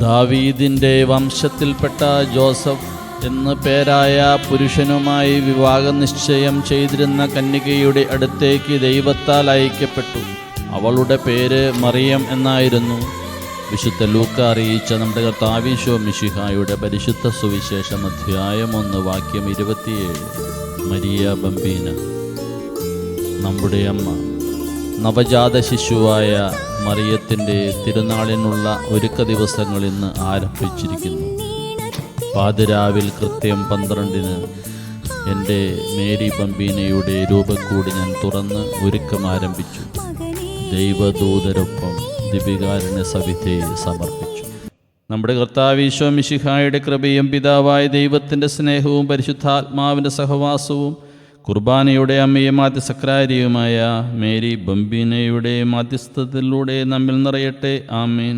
ദാവീദിൻ്റെ വംശത്തിൽപ്പെട്ട ജോസഫ് എന്നു പേരായ പുരുഷനുമായി വിവാഹനിശ്ചയം ചെയ്തിരുന്ന കന്യകയുടെ അടുത്തേക്ക് ദൈവത്താൽ അയക്കപ്പെട്ടു. അവളുടെ പേര് മറിയം എന്നായിരുന്നു. വിശുദ്ധ ലൂക്ക അറിയിച്ച നമ്മുടെ കർത്താവ് ഈശോ മിശിഹായുടെ പരിശുദ്ധ സുവിശേഷം അധ്യായം 1 വാക്യം 27. മരിയ ബംബീന, നമ്മുടെ അമ്മ, നവജാത ശിശുവായ മറിയത്തിൻ്റെ തിരുനാളിനുള്ള ഒരുക്ക ദിവസങ്ങൾ ഇന്ന് ആരംഭിച്ചിരിക്കുന്നു. പാതിരാവിൽ കൃത്യം 12-ന് എൻ്റെ മേരി ബംബീനയുടെ രൂപക്കൂടി ഞാൻ തുറന്ന് ഒരുക്കം ആരംഭിച്ചു. ദൈവദൂതരൊപ്പം ദിവികാരുണ്യ സവിധയെ സമർപ്പിച്ചു. നമ്മുടെ കർത്താവ് ഈശോ മിശിഹായുടെ കൃപയും പിതാവായ ദൈവത്തിൻ്റെ സ്നേഹവും പരിശുദ്ധാത്മാവിൻ്റെ സഹവാസവും കുർബാനയുടെ അമ്മയും ആദ്യസക്രാരിയുമായ മേരി ബംബീനയുടെ മധ്യസ്ഥതയിലൂടെ നമ്മിൽ നിറയട്ടെ. ആമേൻ.